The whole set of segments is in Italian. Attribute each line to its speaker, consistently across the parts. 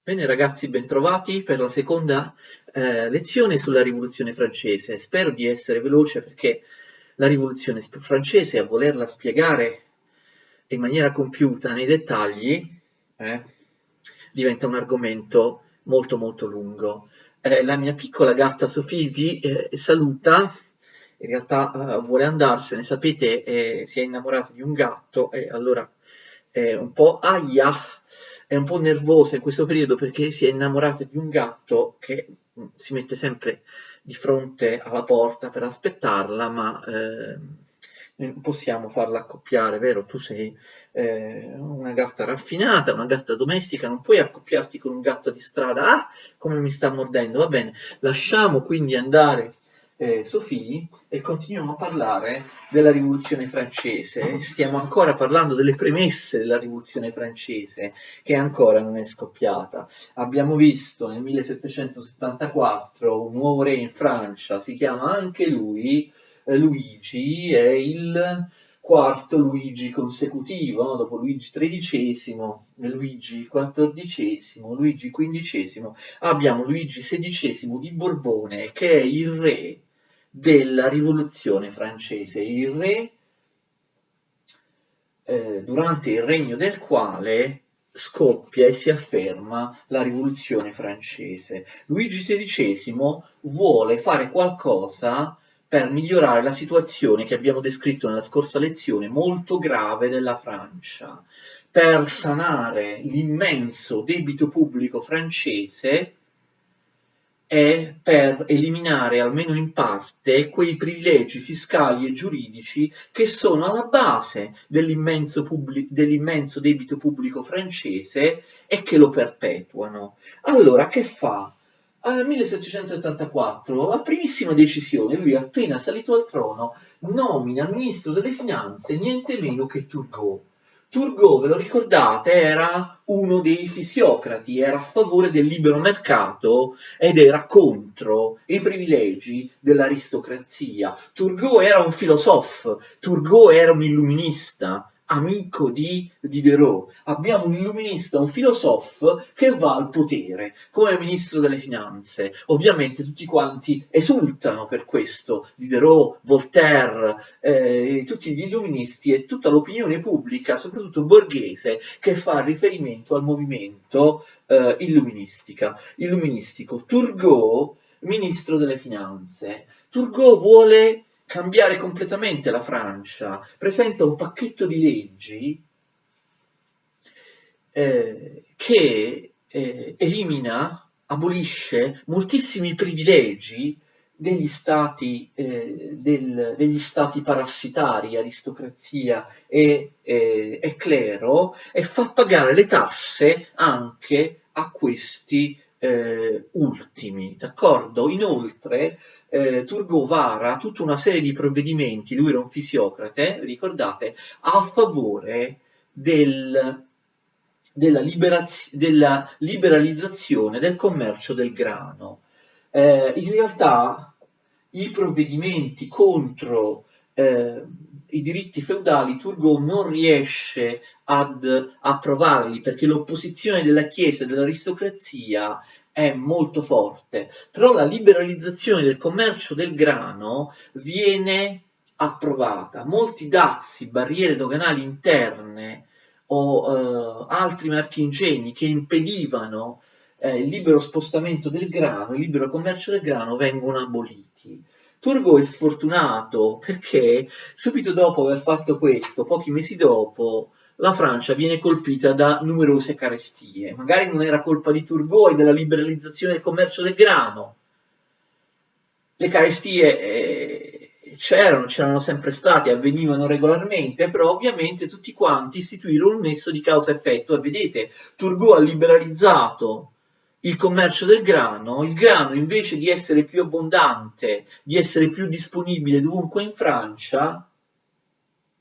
Speaker 1: Bene ragazzi, bentrovati per la seconda lezione sulla Rivoluzione francese. Spero di essere veloce perché la Rivoluzione francese, a volerla spiegare in maniera compiuta nei dettagli, eh, diventa un argomento molto molto lungo. La mia piccola gatta Sophie vi saluta, in realtà vuole andarsene, sapete, si è innamorata di un gatto e allora è un po' aia, è un po' nervosa in questo periodo perché si è innamorata di un gatto che si mette sempre di fronte alla porta per aspettarla, ma non possiamo farla accoppiare, vero? Tu sei una gatta raffinata, una gatta domestica, non puoi accoppiarti con un gatto di strada. Ah, come mi sta mordendo, va bene. Lasciamo quindi andare Sophie e continuiamo a parlare della Rivoluzione francese. Stiamo ancora parlando delle premesse della Rivoluzione francese, che ancora non è scoppiata. Abbiamo visto nel 1774 un nuovo re in Francia, si chiama anche lui Luigi, è il quarto Luigi consecutivo, no? Dopo Luigi XIII, Luigi XIV, Luigi XV, abbiamo Luigi XVI di Borbone, che è il re della Rivoluzione francese, il re durante il regno del quale scoppia e si afferma la Rivoluzione francese. Luigi XVI vuole fare qualcosa per migliorare la situazione che abbiamo descritto nella scorsa lezione, molto grave della Francia, per sanare l'immenso debito pubblico francese è per eliminare almeno in parte quei privilegi fiscali e giuridici che sono alla base dell'immenso debito pubblico francese e che lo perpetuano. Allora, che fa? Nel 1774, la primissima decisione, lui appena salito al trono, nomina ministro delle finanze niente meno che Turgot. Turgot, ve lo ricordate, era uno dei fisiocrati, era a favore del libero mercato ed era contro i privilegi dell'aristocrazia. Turgot era un filosofo, Turgot era un illuminista, amico di Diderot. Abbiamo un illuminista, un filosofo che va al potere come ministro delle finanze. Ovviamente tutti quanti esultano per questo, Diderot, Voltaire, tutti gli illuministi e tutta l'opinione pubblica, soprattutto borghese, che fa riferimento al movimento illuministico. Turgot, ministro delle finanze. Turgot vuole cambiare completamente la Francia, presenta un pacchetto di leggi che elimina, abolisce moltissimi privilegi degli stati parassitari, aristocrazia e clero, e fa pagare le tasse anche a questi ultimi, d'accordo? Inoltre, Turgot vara tutta una serie di provvedimenti, lui era un fisiocrate, ricordate, a favore del, della liberalizzazione del commercio del grano. In realtà i provvedimenti contro i diritti feudali Turgot non riesce ad approvarli perché l'opposizione della Chiesa e dell'aristocrazia è molto forte, però la liberalizzazione del commercio del grano viene approvata. Molti dazi, barriere doganali interne o altri marchingegni che impedivano il libero spostamento del grano, il libero commercio del grano vengono aboliti. Turgot è sfortunato perché subito dopo aver fatto questo, pochi mesi dopo, la Francia viene colpita da numerose carestie. Magari non era colpa di Turgot e della liberalizzazione del commercio del grano. Le carestie c'erano sempre state, avvenivano regolarmente, però ovviamente tutti quanti istituirono un nesso di causa-effetto e vedete, Turgot ha liberalizzato il commercio del grano, il grano invece di essere più abbondante, di essere più disponibile dovunque in Francia,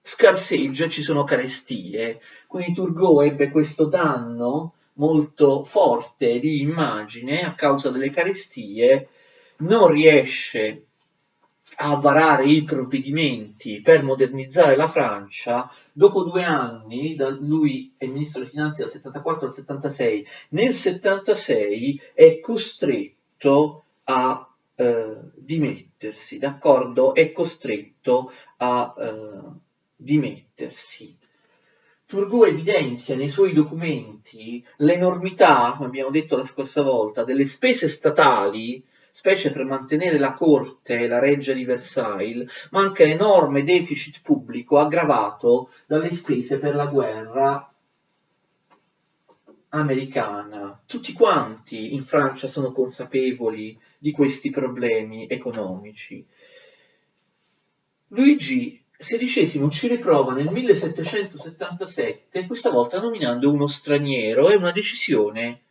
Speaker 1: scarseggia, ci sono carestie, quindi Turgot ebbe questo danno molto forte di immagine a causa delle carestie, non riesce a varare i provvedimenti per modernizzare la Francia, dopo 2 anni, lui è ministro delle finanze dal 74 al 76, nel 76 è costretto a dimettersi, d'accordo? È costretto a dimettersi. Turgot evidenzia nei suoi documenti l'enormità, come abbiamo detto la scorsa volta, delle spese statali, specie per mantenere la corte e la reggia di Versailles, ma anche l'enorme deficit pubblico aggravato dalle spese per la guerra americana. Tutti quanti in Francia sono consapevoli di questi problemi economici. Luigi XVI ci riprova nel 1777, questa volta nominando uno straniero, è una decisione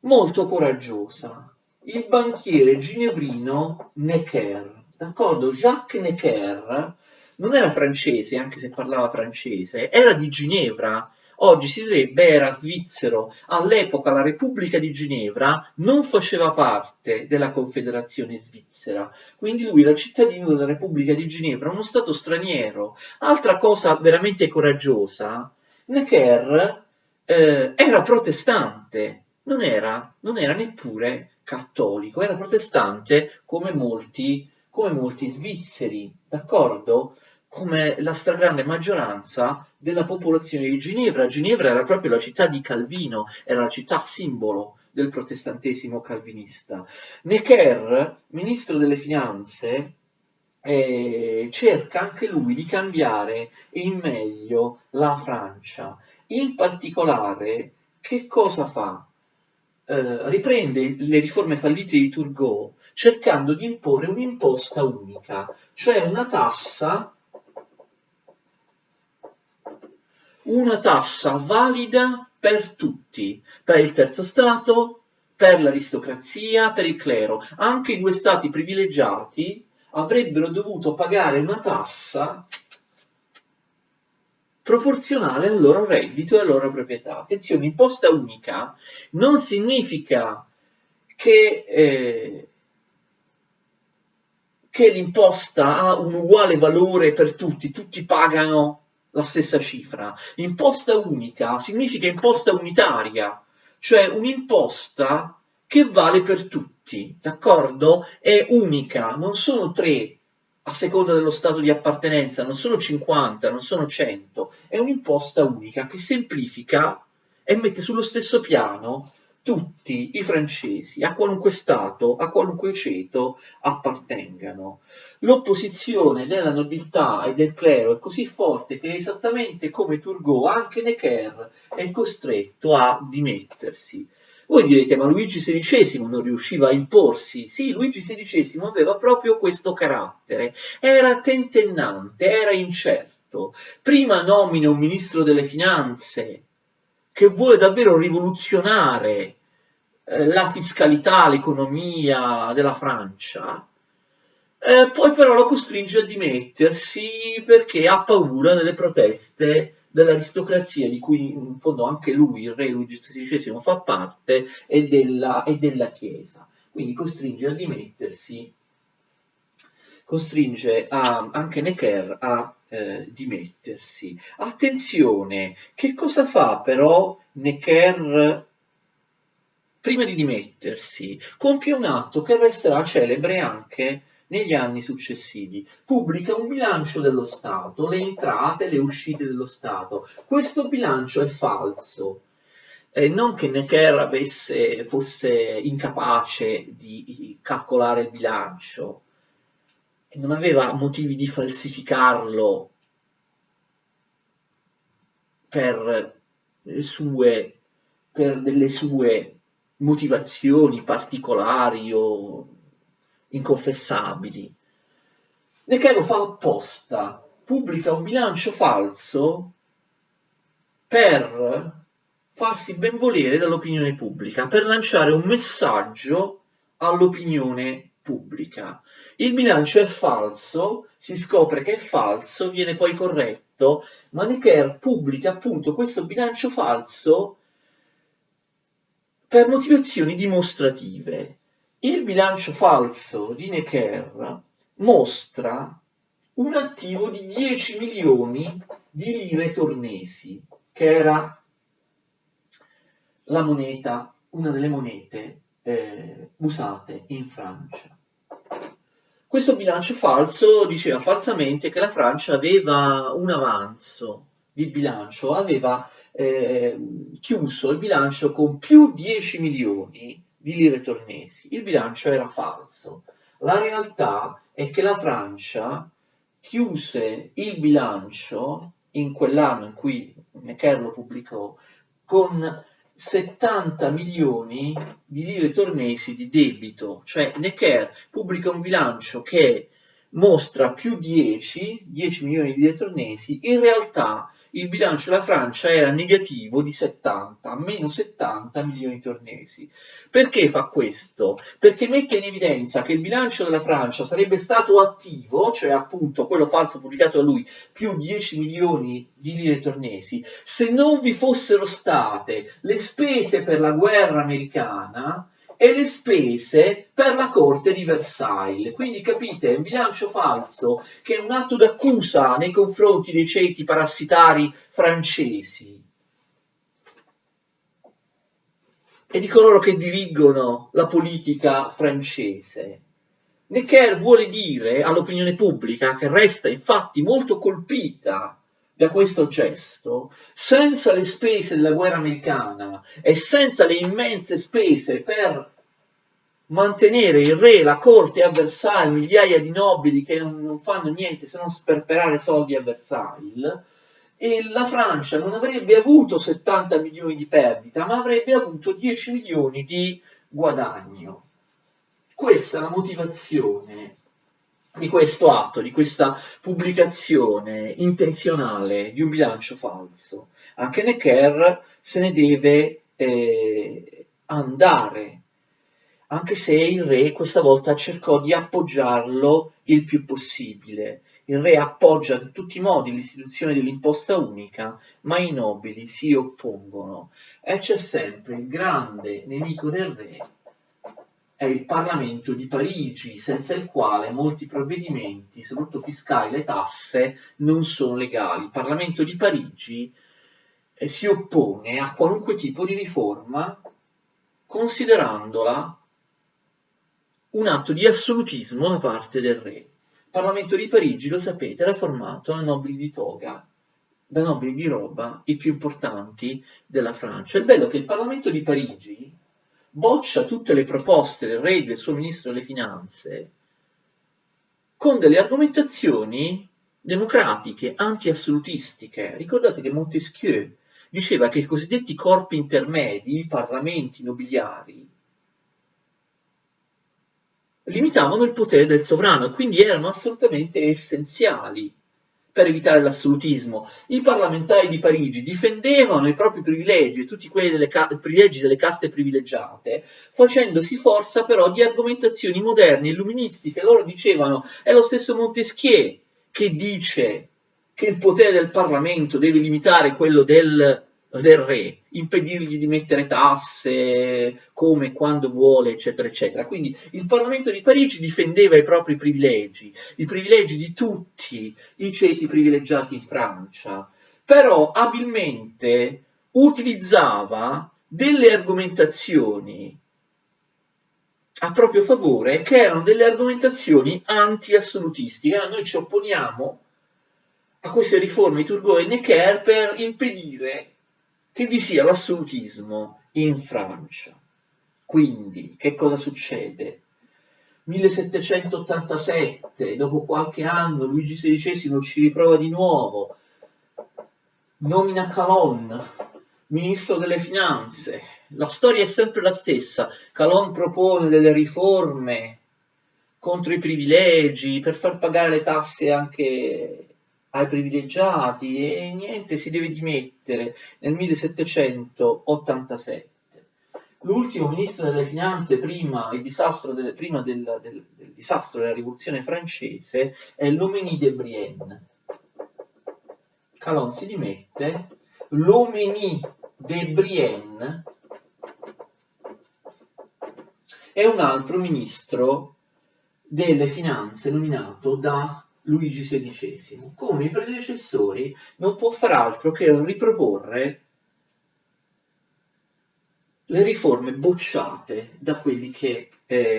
Speaker 1: molto coraggiosa. Il banchiere ginevrino Necker, d'accordo? Jacques Necker non era francese, anche se parlava francese, era di Ginevra. Oggi si direbbe era svizzero. All'epoca la Repubblica di Ginevra non faceva parte della Confederazione svizzera, quindi lui era cittadino della Repubblica di Ginevra, uno stato straniero. Altra cosa veramente coraggiosa, Necker era protestante, non era neppure cattolico, era protestante come molti svizzeri, d'accordo? Come la stragrande maggioranza della popolazione di Ginevra. Ginevra era proprio la città di Calvino, era la città simbolo del protestantesimo calvinista. Necker, ministro delle finanze, cerca anche lui di cambiare in meglio la Francia. In particolare, che cosa fa? Riprende le riforme fallite di Turgot cercando di imporre un'imposta unica, cioè una tassa valida per tutti, per il terzo stato, per l'aristocrazia, per il clero. Anche i due stati privilegiati avrebbero dovuto pagare una tassa proporzionale al loro reddito e alla loro proprietà. Attenzione, imposta unica non significa che l'imposta ha un uguale valore per tutti pagano la stessa cifra. Imposta unica significa imposta unitaria, cioè un'imposta che vale per tutti, d'accordo? È unica, non sono tre a seconda dello stato di appartenenza, non sono 50, non sono 100, è un'imposta unica che semplifica e mette sullo stesso piano tutti i francesi, a qualunque stato, a qualunque ceto appartengano. L'opposizione della nobiltà e del clero è così forte che esattamente come Turgot, anche Necker è costretto a dimettersi. Voi direte, ma Luigi XVI non riusciva a imporsi? Sì, Luigi XVI aveva proprio questo carattere, era tentennante, era incerto. Prima nomina un ministro delle finanze che vuole davvero rivoluzionare la fiscalità, l'economia della Francia, poi però lo costringe a dimettersi perché ha paura delle proteste dell'aristocrazia di cui in fondo anche lui, il re Luigi XVI, fa parte e della Chiesa. Quindi costringe a dimettersi, costringe anche Necker a dimettersi. Attenzione, che cosa fa però Necker prima di dimettersi? Compie un atto che resterà celebre anche negli anni successivi. Pubblica un bilancio dello Stato, le entrate e le uscite dello Stato. Questo bilancio è falso. Non che Necker fosse incapace di calcolare il bilancio, non aveva motivi di falsificarlo per sue, per delle sue motivazioni particolari o inconfessabili. Necker lo fa apposta, pubblica un bilancio falso per farsi benvolere dall'opinione pubblica, per lanciare un messaggio all'opinione pubblica. Il bilancio è falso, si scopre che è falso, viene poi corretto, ma Necker pubblica appunto questo bilancio falso per motivazioni dimostrative. Il bilancio falso di Necker mostra un attivo di 10 milioni di lire tornesi, che era la moneta, una delle monete usate in Francia. Questo bilancio falso diceva falsamente che la Francia aveva un avanzo di bilancio, aveva chiuso il bilancio con più 10 milioni di lire tornesi. Il bilancio era falso. La realtà è che la Francia chiuse il bilancio in quell'anno in cui Necker lo pubblicò con 70 milioni di lire tornesi di debito, cioè Necker pubblica un bilancio che mostra più 10 milioni di lire tornesi, in realtà il bilancio della Francia era negativo di 70, meno 70 milioni tornesi. Perché fa questo? Perché mette in evidenza che il bilancio della Francia sarebbe stato attivo, cioè appunto quello falso pubblicato da lui, più 10 milioni di lire tornesi, se non vi fossero state le spese per la guerra americana e le spese per la corte di Versailles. Quindi capite, è un bilancio falso che è un atto d'accusa nei confronti dei ceti parassitari francesi e di coloro che dirigono la politica francese. Necker vuole dire all'opinione pubblica, che resta infatti molto colpita da questo gesto, senza le spese della guerra americana e senza le immense spese per mantenere il re, la corte a Versailles, migliaia di nobili che non fanno niente se non sperperare soldi a Versailles, e la Francia non avrebbe avuto 70 milioni di perdita, ma avrebbe avuto 10 milioni di guadagno. Questa è la motivazione di questo atto, di questa pubblicazione intenzionale di un bilancio falso. Anche Necker se ne deve andare, anche se il re questa volta cercò di appoggiarlo il più possibile. Il re appoggia in tutti i modi l'istituzione dell'imposta unica, ma i nobili si oppongono. E c'è sempre il grande nemico del re, è il Parlamento di Parigi, senza il quale molti provvedimenti, soprattutto fiscali, le tasse, non sono legali. Il Parlamento di Parigi si oppone a qualunque tipo di riforma, considerandola un atto di assolutismo da parte del re. Il Parlamento di Parigi, lo sapete, era formato da nobili di toga, da nobili di roba, i più importanti della Francia. È bello che il Parlamento di Parigi boccia tutte le proposte del re e del suo ministro delle finanze con delle argomentazioni democratiche, anti-assolutistiche. Ricordate che Montesquieu diceva che i cosiddetti corpi intermedi, i parlamenti nobiliari, limitavano il potere del sovrano e quindi erano assolutamente essenziali per evitare l'assolutismo. I parlamentari di Parigi difendevano i propri privilegi e tutti quelli delle privilegi delle caste privilegiate, facendosi forza però di argomentazioni moderne, illuministiche. Loro dicevano, è lo stesso Montesquieu che dice che il potere del Parlamento deve limitare quello del re, impedirgli di mettere tasse come e quando vuole, eccetera, eccetera. Quindi il Parlamento di Parigi difendeva i propri privilegi, i privilegi di tutti i ceti privilegiati in Francia, però abilmente utilizzava delle argomentazioni a proprio favore che erano delle argomentazioni anti-assolutistiche. Noi ci opponiamo a queste riforme di Turgot e Necker per impedire che vi sia l'assolutismo in Francia. Quindi, che cosa succede? 1787, dopo qualche anno, Luigi XVI ci riprova di nuovo, nomina Calonne, ministro delle finanze. La storia è sempre la stessa. Calonne propone delle riforme contro i privilegi, per far pagare le tasse anche ai privilegiati e niente, si deve dimettere nel 1787. L'ultimo ministro delle finanze prima del disastro della rivoluzione francese è Loménie de Brienne. Calonne si dimette, Loménie de Brienne è un altro ministro delle finanze nominato da Luigi XVI. Come i predecessori non può far altro che riproporre le riforme bocciate da quelli che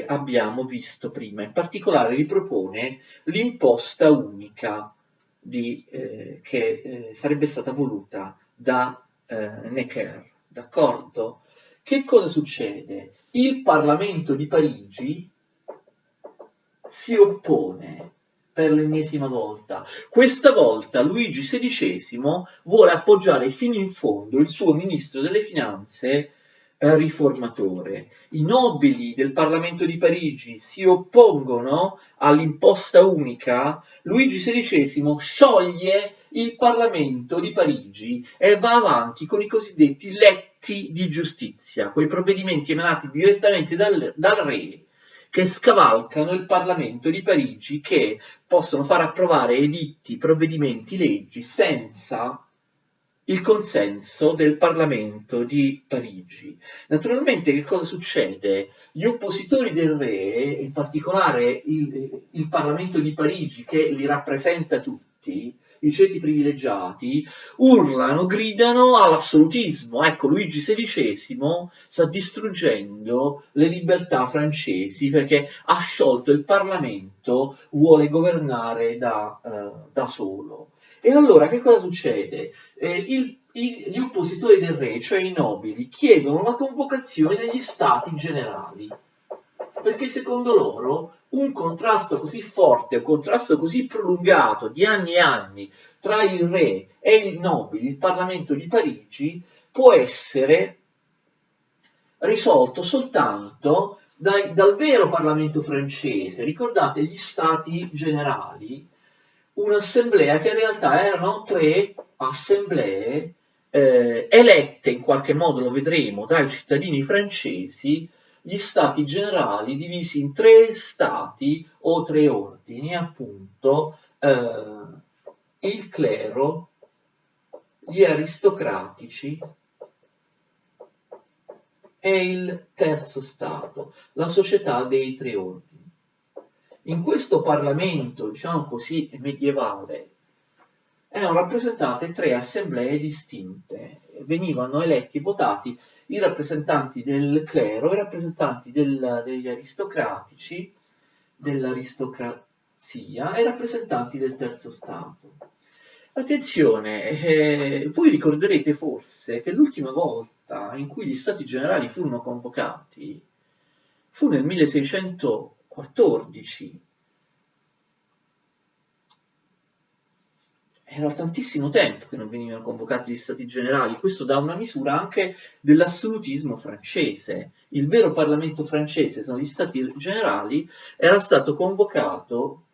Speaker 1: abbiamo visto prima. In particolare ripropone l'imposta unica che sarebbe stata voluta da Necker. D'accordo? Che cosa succede? Il Parlamento di Parigi si oppone per l'ennesima volta. Questa volta Luigi XVI vuole appoggiare fino in fondo il suo ministro delle finanze riformatore. I nobili del Parlamento di Parigi si oppongono all'imposta unica, Luigi XVI scioglie il Parlamento di Parigi e va avanti con i cosiddetti letti di giustizia, quei provvedimenti emanati direttamente dal re che scavalcano il Parlamento di Parigi, che possono far approvare editti, provvedimenti, leggi senza il consenso del Parlamento di Parigi. Naturalmente che cosa succede? Gli oppositori del re, in particolare il Parlamento di Parigi che li rappresenta tutti, i ceti privilegiati, urlano, gridano all'assolutismo. Ecco, Luigi XVI sta distruggendo le libertà francesi perché ha sciolto il Parlamento, vuole governare da solo. E allora che cosa succede? Gli oppositori del re, cioè i nobili, chiedono la convocazione degli stati generali, perché secondo loro un contrasto così forte, un contrasto così prolungato di anni e anni tra il re e i nobili, il Parlamento di Parigi, può essere risolto soltanto dal vero Parlamento francese. Ricordate gli stati generali, un'assemblea che in realtà erano tre assemblee elette in qualche modo, lo vedremo, dai cittadini francesi, gli stati generali divisi in tre stati o tre ordini, appunto, il clero, gli aristocratici e il terzo stato, la società dei tre ordini. In questo Parlamento, diciamo così, medievale, erano rappresentate tre assemblee distinte, venivano eletti e votati i rappresentanti del clero, i rappresentanti degli aristocratici, dell'aristocrazia e i rappresentanti del terzo stato. Attenzione, voi ricorderete forse che l'ultima volta in cui gli stati generali furono convocati fu nel 1614. Era tantissimo tempo che non venivano convocati gli stati generali, questo dà una misura anche dell'assolutismo francese. Il vero Parlamento francese, sono gli stati generali, era stato convocato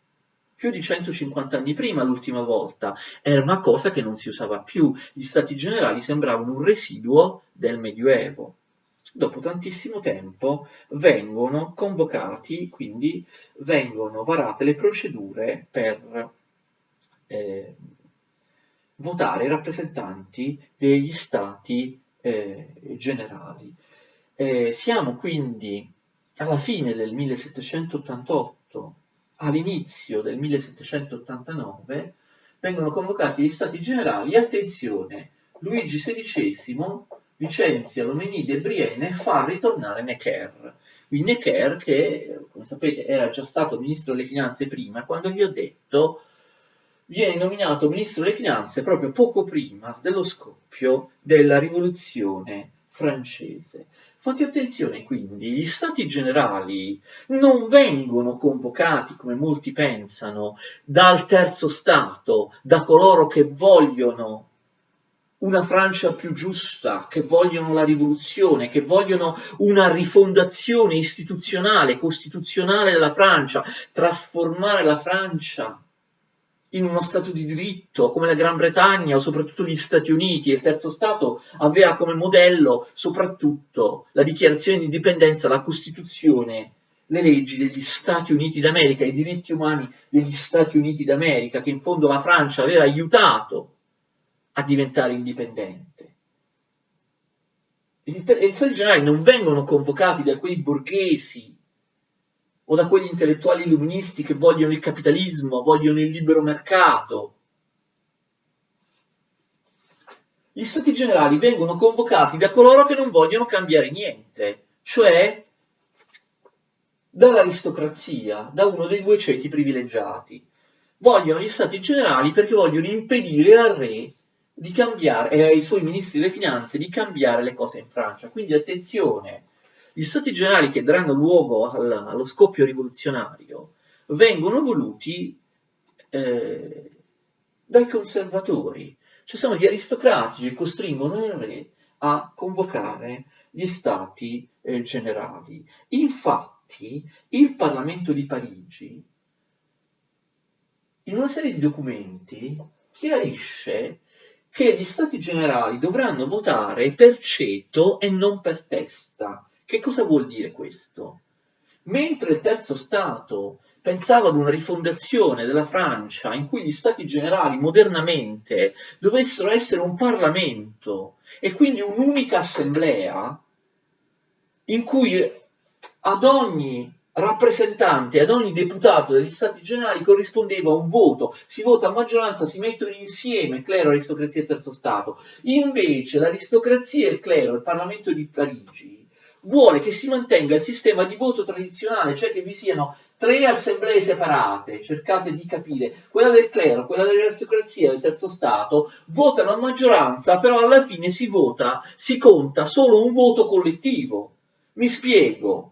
Speaker 1: più di 150 anni prima l'ultima volta. Era una cosa che non si usava più. Gli stati generali sembravano un residuo del Medioevo. Dopo tantissimo tempo vengono convocati, quindi vengono varate le procedure per votare i rappresentanti degli stati generali. Siamo quindi alla fine del 1788, all'inizio del 1789, vengono convocati gli stati generali e attenzione, Luigi XVI licenzia Loménie de Brienne e fa ritornare Necker. Il Necker che, come sapete, era già stato ministro delle finanze prima, quando vi ho detto viene nominato ministro delle finanze proprio poco prima dello scoppio della rivoluzione francese. Fate attenzione quindi, gli stati generali non vengono convocati, come molti pensano, dal terzo stato, da coloro che vogliono una Francia più giusta, che vogliono la rivoluzione, che vogliono una rifondazione istituzionale, costituzionale della Francia, trasformare la Francia in uno Stato di diritto come la Gran Bretagna o soprattutto gli Stati Uniti. Il terzo Stato aveva come modello soprattutto la dichiarazione di indipendenza, la Costituzione, le leggi degli Stati Uniti d'America, i diritti umani degli Stati Uniti d'America, che in fondo la Francia aveva aiutato a diventare indipendente. Gli Stati Generali non vengono convocati da quei borghesi o da quegli intellettuali illuministi che vogliono il capitalismo, vogliono il libero mercato. Gli stati generali vengono convocati da coloro che non vogliono cambiare niente, cioè dall'aristocrazia, da uno dei due ceti privilegiati. Vogliono gli stati generali perché vogliono impedire al re di cambiare e ai suoi ministri delle finanze di cambiare le cose in Francia. Quindi attenzione, gli stati generali che daranno luogo allo scoppio rivoluzionario vengono voluti dai conservatori, cioè sono gli aristocratici che costringono il re a convocare gli stati generali. Infatti, il Parlamento di Parigi, in una serie di documenti, chiarisce che gli stati generali dovranno votare per ceto e non per testa. Che cosa vuol dire questo? Mentre il terzo Stato pensava ad una rifondazione della Francia in cui gli stati generali modernamente dovessero essere un Parlamento e quindi un'unica assemblea in cui ad ogni rappresentante, ad ogni deputato degli stati generali corrispondeva un voto, si vota a maggioranza, si mettono insieme clero, aristocrazia e terzo Stato. Invece l'aristocrazia e il clero, il Parlamento di Parigi, vuole che si mantenga il sistema di voto tradizionale, cioè che vi siano tre assemblee separate, cercate di capire, quella del clero, quella dell'aristocrazia e del terzo Stato, votano a maggioranza, però alla fine si vota, si conta solo un voto collettivo. Mi spiego.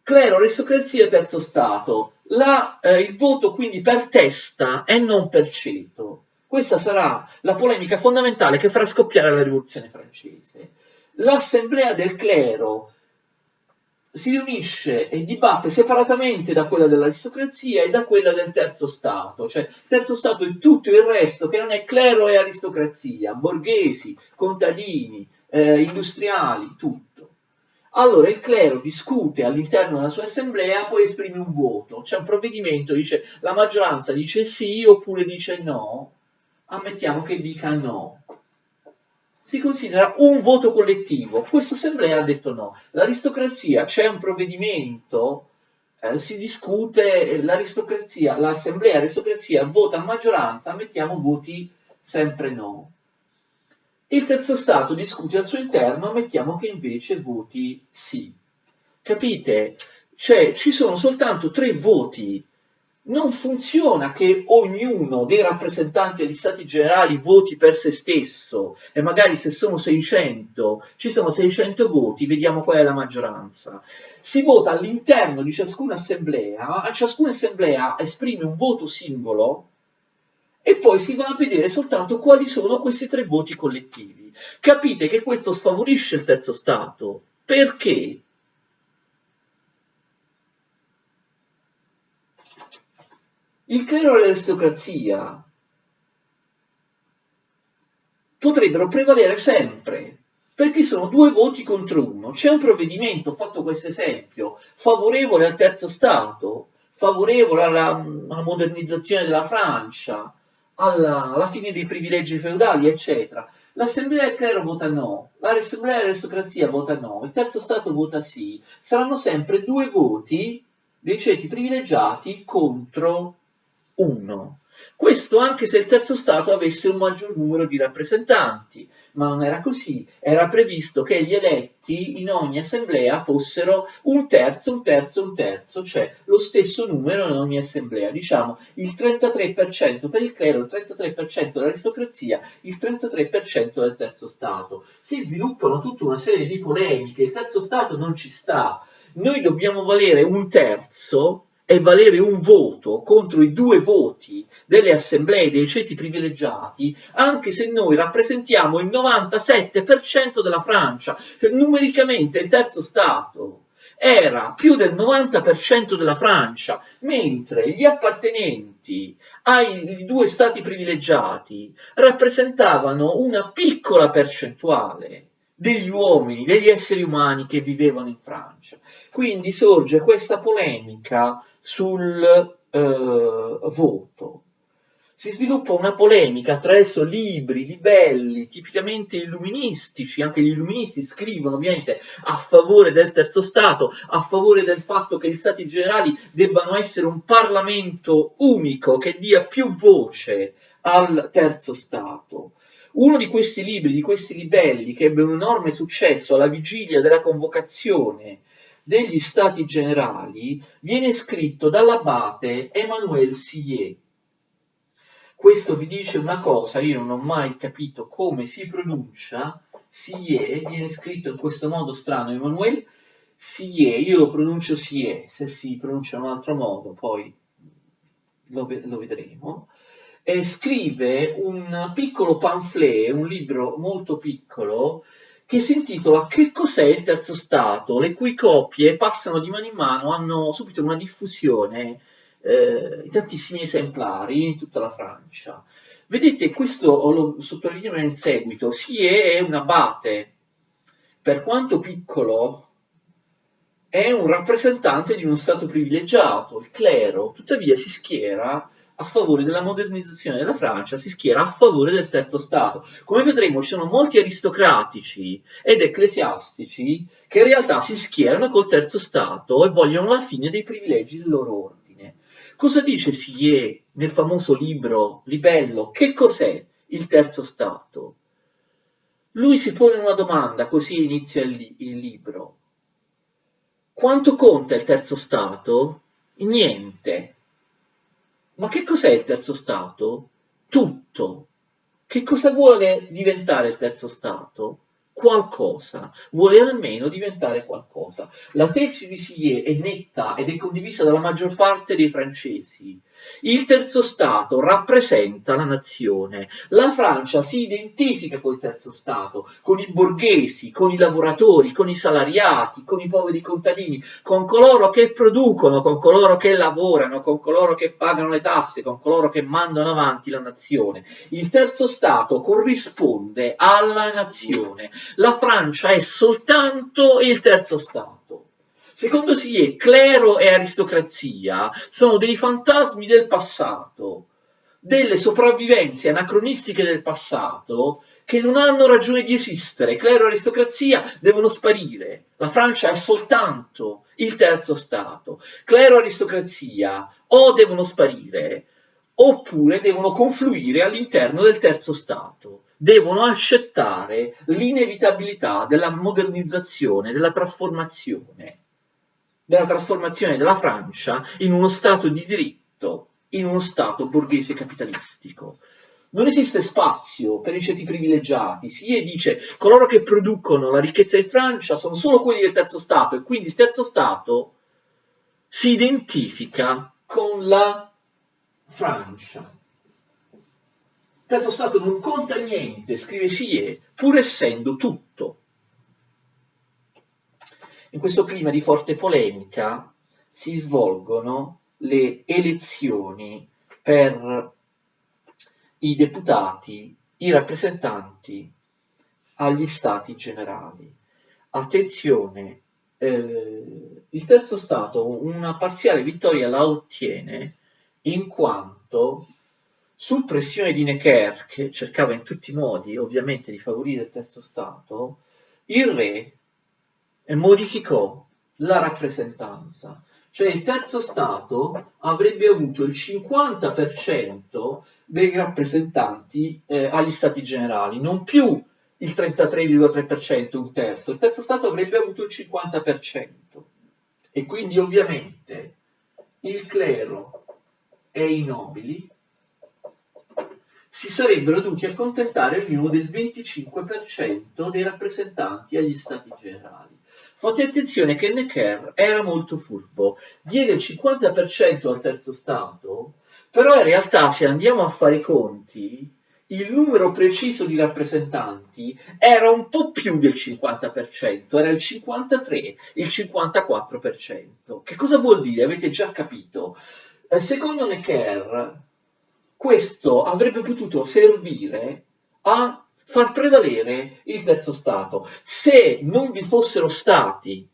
Speaker 1: Clero, aristocrazia e terzo Stato. Il voto quindi per testa e non per ceto. Questa sarà la polemica fondamentale che farà scoppiare la rivoluzione francese. L'assemblea del clero si riunisce e dibatte separatamente da quella dell'aristocrazia e da quella del terzo Stato, cioè terzo Stato è tutto il resto che non è clero e aristocrazia, borghesi, contadini, industriali, tutto. Allora il clero discute all'interno della sua assemblea, poi esprime un voto, c'è un provvedimento, dice la maggioranza dice sì oppure dice no, ammettiamo che dica no. Si considera un voto collettivo. Questa assemblea ha detto no. L'aristocrazia, c'è un provvedimento, si discute, l'assemblea aristocrazia vota a maggioranza, ammettiamo voti sempre no. Il terzo Stato discute al suo interno, ammettiamo che invece voti sì. Capite? Cioè, ci sono soltanto tre voti. Non funziona che ognuno dei rappresentanti degli stati generali voti per se stesso e magari se sono 600, ci sono 600 voti, vediamo qual è la maggioranza. Si vota all'interno di ciascuna assemblea esprime un voto singolo e poi si va a vedere soltanto quali sono questi tre voti collettivi. Capite che questo sfavorisce il terzo Stato. Perché? Il clero e l'aristocrazia potrebbero prevalere sempre, perché sono due voti contro uno. C'è un provvedimento, ho fatto questo esempio, favorevole al terzo Stato, favorevole alla modernizzazione della Francia, alla fine dei privilegi feudali, eccetera. L'assemblea del clero vota no, l'assemblea dell'aristocrazia vota no, il terzo Stato vota sì. Saranno sempre due voti dei ceti privilegiati contro uno. Questo anche se il terzo Stato avesse un maggior numero di rappresentanti, ma non era così, era previsto che gli eletti in ogni assemblea fossero un terzo, un terzo, un terzo, cioè lo stesso numero in ogni assemblea, diciamo il 33% per il clero, il 33% dell'aristocrazia, il 33% del terzo Stato. Si sviluppano tutta una serie di polemiche, il terzo Stato non ci sta, noi dobbiamo valere un terzo e valere un voto contro i due voti delle assemblee dei ceti privilegiati, anche se noi rappresentiamo il 97% della Francia. Cioè, numericamente il terzo Stato era più del 90% della Francia, mentre gli appartenenti ai due stati privilegiati rappresentavano una piccola percentuale degli uomini, degli esseri umani che vivevano in Francia. Quindi sorge questa polemica sul voto. si sviluppa una polemica attraverso libri, libelli, tipicamente illuministici. Anche gli illuministi scrivono ovviamente a favore del terzo Stato, a favore del fatto che gli Stati generali debbano essere un Parlamento unico che dia più voce al terzo Stato. Uno di questi libri, di questi libelli, che ebbe un enorme successo alla vigilia della convocazione degli Stati Generali, viene scritto dall'abate Emmanuel Sillier. Questo vi dice una cosa, io non ho mai capito come si pronuncia, Sillier, viene scritto in questo modo strano, Emmanuel Sillier, io lo pronuncio Sillier, se si pronuncia in un altro modo poi lo vedremo, e scrive un piccolo pamphlet, un libro molto piccolo, che si intitola Che cos'è il terzo Stato?, le cui copie passano di mano in mano, hanno subito una diffusione in tantissimi esemplari in tutta la Francia. Vedete, questo lo sottolineo in seguito, Sillier è un abate, per quanto piccolo, è un rappresentante di uno Stato privilegiato, il clero, tuttavia si schiera a favore della modernizzazione della Francia, si schiera a favore del terzo Stato. Come vedremo ci sono molti aristocratici ed ecclesiastici che in realtà si schierano col terzo Stato e vogliono la fine dei privilegi del loro ordine. Cosa dice Sillier nel famoso libro Libello? Che cos'è il terzo Stato? Lui si pone una domanda, così inizia il libro. Quanto conta il terzo Stato? Niente. Ma che cos'è il terzo Stato? Tutto. Che cosa vuole diventare il terzo Stato? Qualcosa. Vuole almeno diventare qualcosa. La tesi di Sillier è netta ed è condivisa dalla maggior parte dei francesi. Il terzo Stato rappresenta la nazione. La Francia si identifica col terzo Stato, con i borghesi, con i lavoratori, con i salariati, con i poveri contadini, con coloro che producono, con coloro che lavorano, con coloro che pagano le tasse, con coloro che mandano avanti la nazione. Il terzo Stato corrisponde alla nazione. La Francia è soltanto il terzo Stato. Secondo Sillier, clero e aristocrazia sono dei fantasmi del passato, delle sopravvivenze anacronistiche del passato che non hanno ragione di esistere. Clero e aristocrazia devono sparire. La Francia è soltanto il terzo Stato. Clero e aristocrazia o devono sparire oppure devono confluire all'interno del terzo Stato. Devono accettare l'inevitabilità della modernizzazione, della trasformazione della Francia in uno Stato di diritto, in uno Stato borghese capitalistico. Non esiste spazio per i ceti privilegiati. Sillier dice coloro che producono la ricchezza in Francia sono solo quelli del terzo Stato e quindi il terzo Stato si identifica con la Francia. Il terzo Stato non conta niente, scrive Sillier, pur essendo tutto. In questo clima di forte polemica si svolgono le elezioni per i deputati, i rappresentanti agli Stati Generali. Attenzione, il terzo Stato una parziale vittoria la ottiene in quanto, su pressione di Necker, che cercava in tutti i modi ovviamente di favorire il terzo Stato, il re modificò la rappresentanza, cioè il terzo Stato avrebbe avuto il 50% dei rappresentanti agli Stati Generali, non più il 33,3%, un terzo. Il terzo Stato avrebbe avuto il 50% e quindi ovviamente il clero e i nobili si sarebbero dovuti accontentare ognuno del 25% dei rappresentanti agli Stati Generali. Fate attenzione che Necker era molto furbo, diede il 50% al terzo Stato, però in realtà se andiamo a fare i conti, il numero preciso di rappresentanti era un po' più del 50%, era il 53, il 54%. Che cosa vuol dire? Avete già capito? Secondo Necker, questo avrebbe potuto servire a far prevalere il terzo Stato. Se non vi fossero stati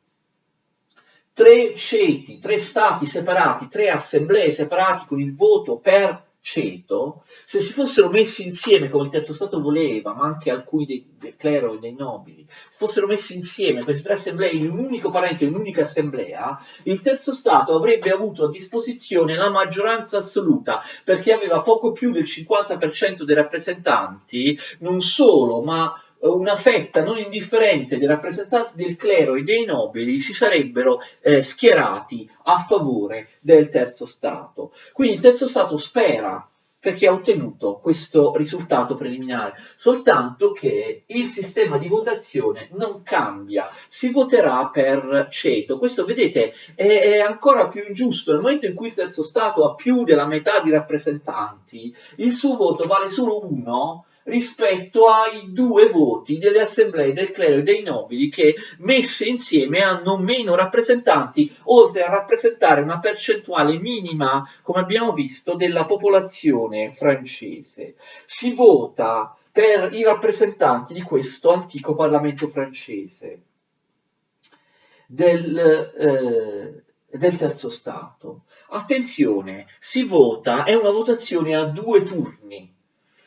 Speaker 1: tre ceti, tre stati separati, tre assemblee separati con il voto per ceto, se si fossero messi insieme come il terzo Stato voleva, ma anche alcuni del clero e dei nobili, se fossero messi insieme queste tre assemblee in un unico Parlamento, in un'unica assemblea, il terzo Stato avrebbe avuto a disposizione la maggioranza assoluta, perché aveva poco più del 50% dei rappresentanti, non solo, ma una fetta non indifferente dei rappresentanti del clero e dei nobili si sarebbero schierati a favore del terzo Stato. Quindi il terzo Stato spera, perché ha ottenuto questo risultato preliminare, soltanto che il sistema di votazione non cambia, si voterà per ceto. Questo, vedete, è ancora più ingiusto. Nel momento in cui il terzo Stato ha più della metà di rappresentanti, il suo voto vale solo uno rispetto ai due voti delle assemblee del clero e dei nobili che messe insieme hanno meno rappresentanti, oltre a rappresentare una percentuale minima, come abbiamo visto, della popolazione francese. Si vota per i rappresentanti di questo antico Parlamento francese del terzo Stato. Attenzione, si vota, è una votazione a due turni.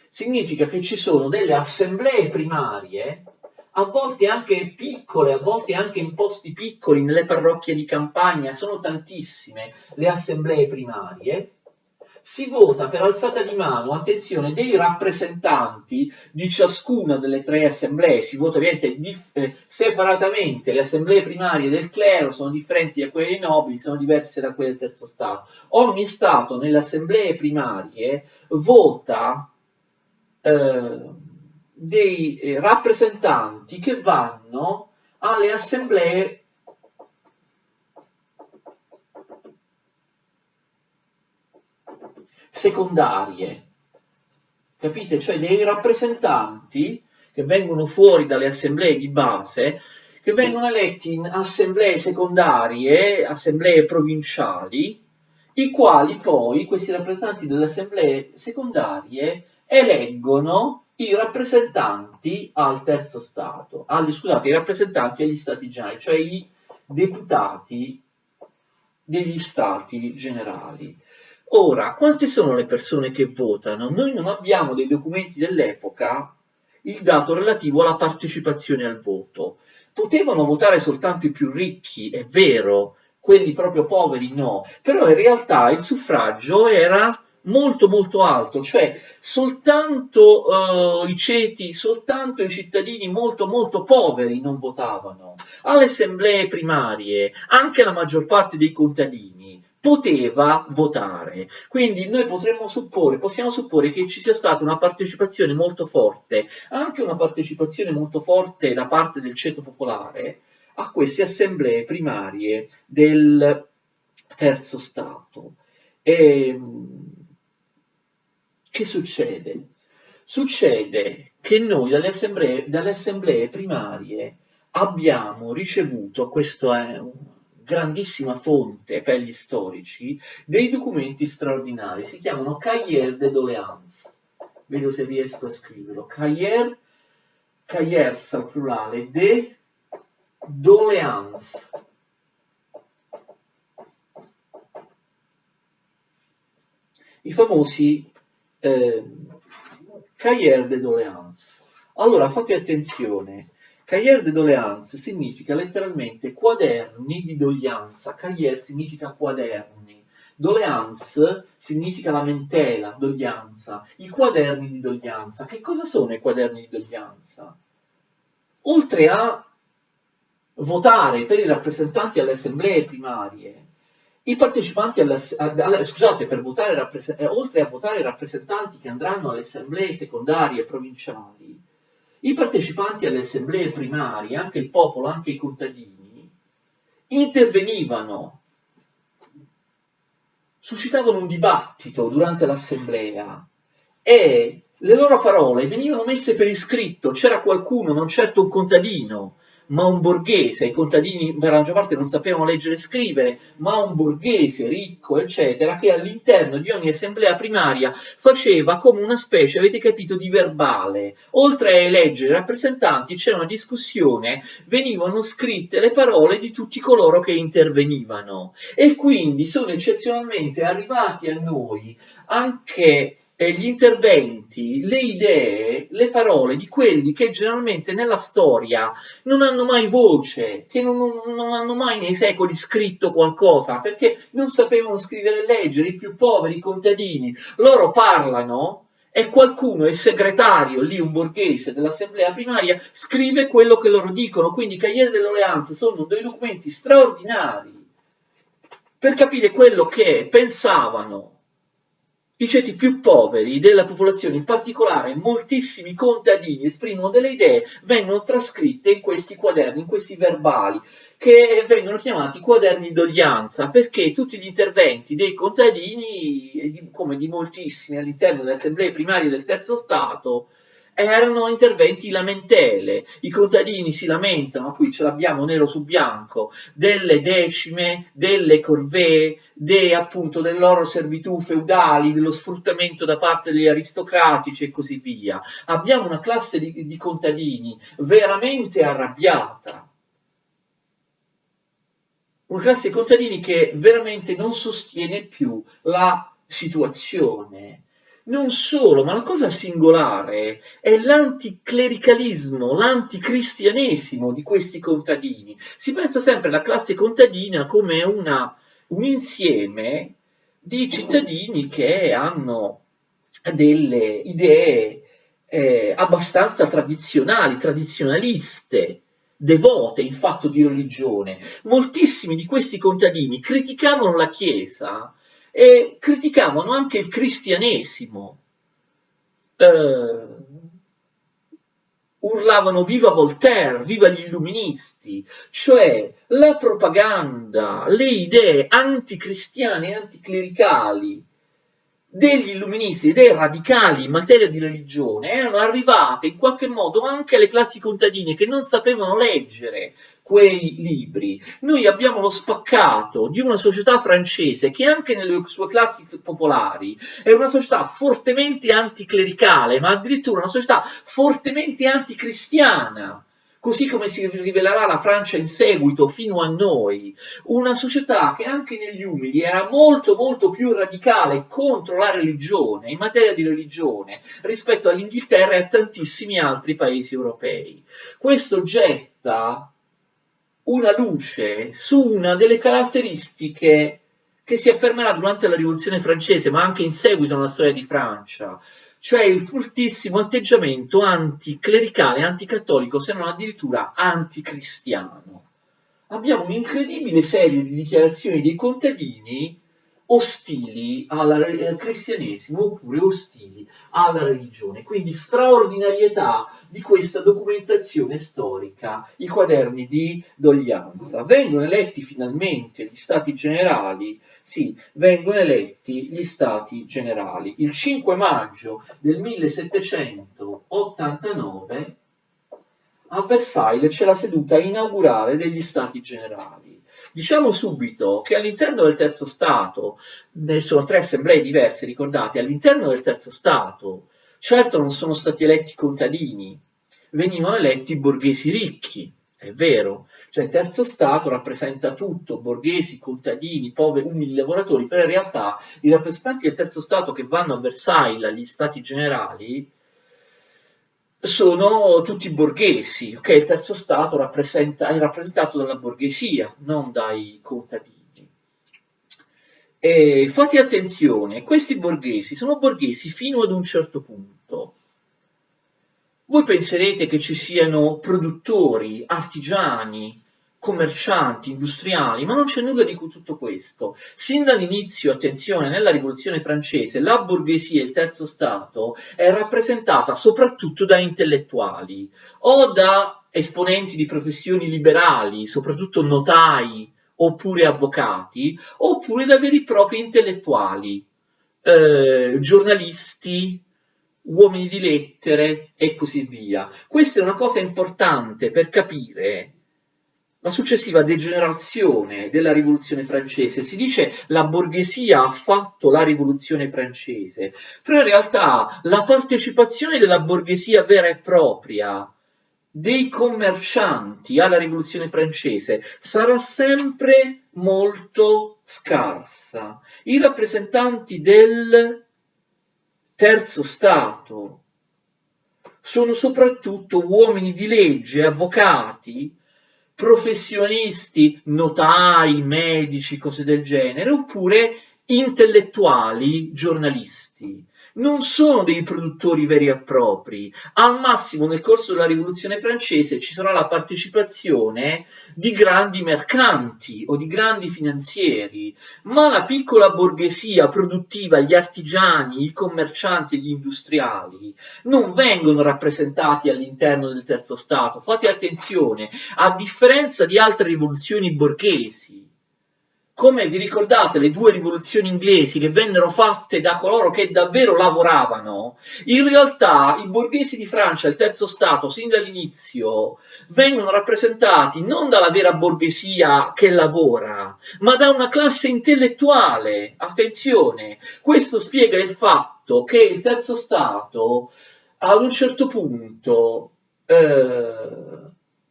Speaker 1: Significa che ci sono delle assemblee primarie, a volte anche piccole, a volte anche in posti piccoli, nelle parrocchie di campagna, sono tantissime le assemblee primarie. Si vota per alzata di mano, attenzione, dei rappresentanti di ciascuna delle tre assemblee, si vota ovviamente separatamente, le assemblee primarie del clero sono differenti da quelle dei nobili, sono diverse da quelle del terzo Stato. Ogni Stato nelle assemblee primarie vota dei rappresentanti che vanno alle assemblee secondarie, capite? Cioè dei rappresentanti che vengono fuori dalle assemblee di base, che vengono eletti in assemblee secondarie, assemblee provinciali, i quali poi, questi rappresentanti delle assemblee secondarie, eleggono i rappresentanti al terzo Stato, scusate, i rappresentanti agli Stati Generali, cioè i deputati degli Stati Generali. Ora, quante sono le persone che votano? Noi non abbiamo dei documenti dell'epoca il dato relativo alla partecipazione al voto. Potevano votare soltanto i più ricchi, è vero, quelli proprio poveri no, però in realtà il suffragio era molto molto alto, cioè soltanto i ceti, soltanto i cittadini molto molto poveri non votavano. Alle assemblee primarie anche la maggior parte dei contadini poteva votare. Quindi noi possiamo supporre che ci sia stata una partecipazione molto forte, anche una partecipazione molto forte da parte del ceto popolare a queste assemblee primarie del terzo Stato. E che succede? Succede che noi dalle assemblee primarie abbiamo ricevuto, questo è una grandissima fonte per gli storici, dei documenti straordinari, si chiamano Cahiers de doléances. Vedo se riesco a scriverlo. Cahiers al plurale, de doléances. I famosi Cahiers de doléances. Allora fate attenzione, Cahiers de doléances significa letteralmente quaderni di doglianza, Cahiers significa quaderni, doléances significa lamentela, doglianza, i quaderni di doglianza. Che cosa sono i quaderni di doglianza? Oltre a votare per i rappresentanti alle assemblee primarie, i partecipanti per votare, oltre a votare i rappresentanti che andranno alle assemblee secondarie e provinciali, i partecipanti alle assemblee primarie, anche il popolo, anche i contadini, intervenivano, suscitavano un dibattito durante l'assemblea e le loro parole venivano messe per iscritto. C'era qualcuno, non certo un contadino, ma un borghese, i contadini per la maggior parte non sapevano leggere e scrivere, ma un borghese ricco, eccetera, che all'interno di ogni assemblea primaria faceva come una specie, avete capito, di verbale. Oltre a eleggere i rappresentanti c'era una discussione, venivano scritte le parole di tutti coloro che intervenivano e quindi sono eccezionalmente arrivati a noi anche gli interventi, le idee, le parole di quelli che generalmente nella storia non hanno mai voce, che non hanno mai nei secoli scritto qualcosa, perché non sapevano scrivere e leggere, i più poveri, i contadini. Loro parlano e qualcuno, il segretario, lì un borghese dell'assemblea primaria, scrive quello che loro dicono. Quindi i Cahiers de Doléances sono dei documenti straordinari per capire quello che pensavano i ceti più poveri della popolazione, in particolare moltissimi contadini esprimono delle idee, vengono trascritte in questi quaderni, in questi verbali, che vengono chiamati quaderni d'olianza, perché tutti gli interventi dei contadini, come di moltissimi all'interno delle assemblee primarie del terzo Stato, erano interventi lamentele. I contadini si lamentano, qui ce l'abbiamo nero su bianco, delle decime, delle corvée, appunto delle loro servitù feudali, dello sfruttamento da parte degli aristocratici e così via. Abbiamo una classe di contadini veramente arrabbiata, una classe di contadini che veramente non sostiene più la situazione. Non solo, ma la cosa singolare è l'anticlericalismo, l'anticristianesimo di questi contadini. Si pensa sempre alla classe contadina come un insieme di cittadini che hanno delle idee abbastanza tradizionali, tradizionaliste, devote in fatto di religione. Moltissimi di questi contadini criticavano la Chiesa e criticavano anche il cristianesimo. Urlavano viva Voltaire, viva gli illuministi, cioè la propaganda, le idee anticristiane e anticlericali degli illuministi e dei radicali in materia di religione erano arrivate in qualche modo anche alle classi contadine che non sapevano leggere quei libri. Noi abbiamo lo spaccato di una società francese che anche nelle sue classi popolari è una società fortemente anticlericale, ma addirittura una società fortemente anticristiana. Così come si rivelerà la Francia in seguito fino a noi, una società che anche negli umili era molto molto più radicale contro la religione, in materia di religione, rispetto all'Inghilterra e a tantissimi altri paesi europei. Questo getta una luce su una delle caratteristiche che si affermerà durante la Rivoluzione francese, ma anche in seguito alla storia di Francia, cioè il fortissimo atteggiamento anticlericale, anticattolico, se non addirittura anticristiano. Abbiamo un'incredibile serie di dichiarazioni dei contadini ostili al cristianesimo oppure ostili alla religione. Quindi straordinarietà di questa documentazione storica, i quaderni di Doglianza. Vengono eletti finalmente gli stati generali, sì, vengono eletti gli stati generali. Il 5 maggio del 1789 a Versailles c'è la seduta inaugurale degli stati generali. Diciamo subito che all'interno del terzo Stato, ne sono tre assemblee diverse, ricordate, all'interno del terzo Stato, certo non sono stati eletti contadini, venivano eletti borghesi ricchi, è vero, cioè il terzo Stato rappresenta tutto, borghesi, contadini, poveri, umili lavoratori, però in realtà i rappresentanti del terzo Stato che vanno a Versailles, agli stati generali, sono tutti borghesi, ok? Il terzo Stato è rappresentato dalla borghesia, non dai contadini. E fate attenzione, questi borghesi sono borghesi fino ad un certo punto. Voi penserete che ci siano produttori, artigiani, commercianti, industriali, ma non c'è nulla di tutto questo. Sin dall'inizio, attenzione, nella Rivoluzione francese, la borghesia, il terzo Stato, è rappresentata soprattutto da intellettuali o da esponenti di professioni liberali, soprattutto notai oppure avvocati, oppure da veri e propri intellettuali, giornalisti, uomini di lettere e così via. Questa è una cosa importante per capire la successiva degenerazione della rivoluzione francese. Si dice la borghesia ha fatto la rivoluzione francese, però in realtà la partecipazione della borghesia vera e propria, dei commercianti alla rivoluzione francese, sarà sempre molto scarsa. I rappresentanti del terzo Stato sono soprattutto uomini di legge, avvocati, professionisti, notai, medici, cose del genere, oppure intellettuali, giornalisti. Non sono dei produttori veri e propri. Al massimo nel corso della rivoluzione francese ci sarà la partecipazione di grandi mercanti o di grandi finanzieri, ma la piccola borghesia produttiva, gli artigiani, i commercianti e gli industriali non vengono rappresentati all'interno del terzo Stato. Fate attenzione, a differenza di altre rivoluzioni borghesi, come vi ricordate le due rivoluzioni inglesi che vennero fatte da coloro che davvero lavoravano, in realtà i borghesi di Francia, il terzo Stato, sin dall'inizio, vengono rappresentati non dalla vera borghesia che lavora, ma da una classe intellettuale. Attenzione, questo spiega il fatto che il terzo Stato ad un certo punto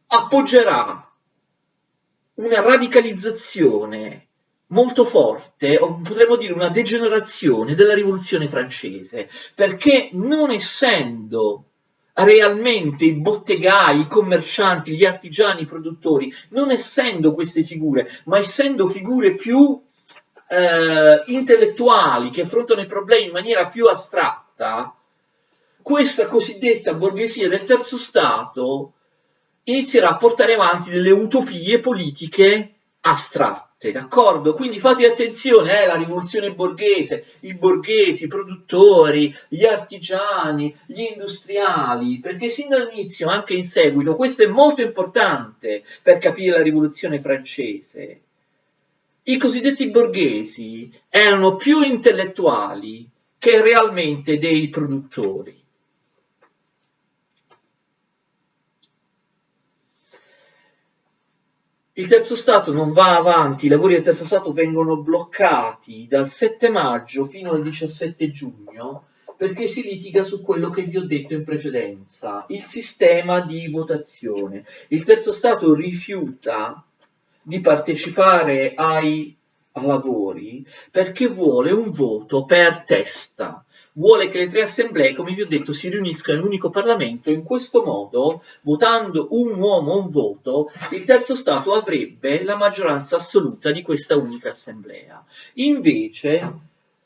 Speaker 1: appoggerà una radicalizzazione molto forte, o potremmo dire una degenerazione della rivoluzione francese, perché non essendo realmente i bottegai, i commercianti, gli artigiani, i produttori, non essendo queste figure, ma essendo figure più intellettuali che affrontano i problemi in maniera più astratta, questa cosiddetta borghesia del terzo Stato inizierà a portare avanti delle utopie politiche astratte, d'accordo? Quindi fate attenzione, la rivoluzione borghese, i borghesi, i produttori, gli artigiani, gli industriali, perché sin dall'inizio, anche in seguito, questo è molto importante per capire la rivoluzione francese. I cosiddetti borghesi erano più intellettuali che realmente dei produttori. Il terzo Stato non va avanti, i lavori del terzo Stato vengono bloccati dal 7 maggio fino al 17 giugno perché si litiga su quello che vi ho detto in precedenza, il sistema di votazione. Il terzo Stato rifiuta di partecipare ai lavori perché vuole un voto per testa. Vuole che le tre assemblee, come vi ho detto, si riuniscano in un unico Parlamento. In questo modo, votando un uomo un voto, il terzo Stato avrebbe la maggioranza assoluta di questa unica assemblea. Invece,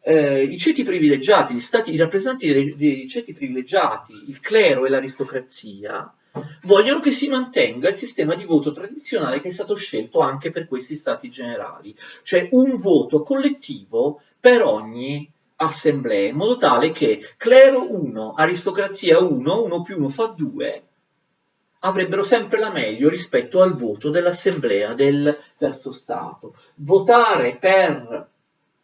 Speaker 1: i ceti privilegiati, i rappresentanti dei ceti privilegiati, il clero e l'aristocrazia, vogliono che si mantenga il sistema di voto tradizionale che è stato scelto anche per questi stati generali, cioè un voto collettivo per ogni assemblea, in modo tale che clero 1, aristocrazia 1, 1 più 1 fa 2, avrebbero sempre la meglio rispetto al voto dell'assemblea del terzo Stato. Votare per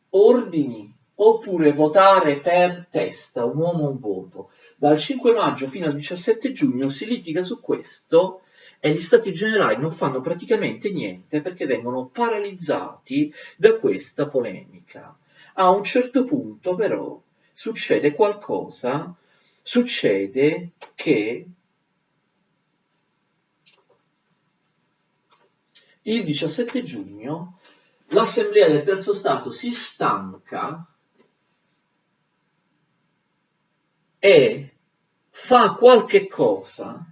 Speaker 1: ordini oppure votare per testa, un uomo un voto. Dal 5 maggio fino al 17 giugno si litiga su questo e gli stati generali non fanno praticamente niente perché vengono paralizzati da questa polemica. A un certo punto però succede qualcosa, succede che il 17 giugno l'Assemblea del Terzo Stato si stanca e fa qualche cosa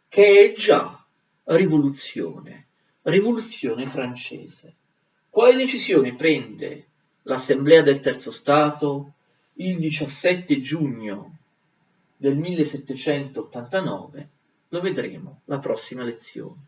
Speaker 1: che è già rivoluzione francese. Quale decisione prende l'Assemblea del Terzo Stato il 17 giugno del 1789? Lo vedremo la prossima lezione.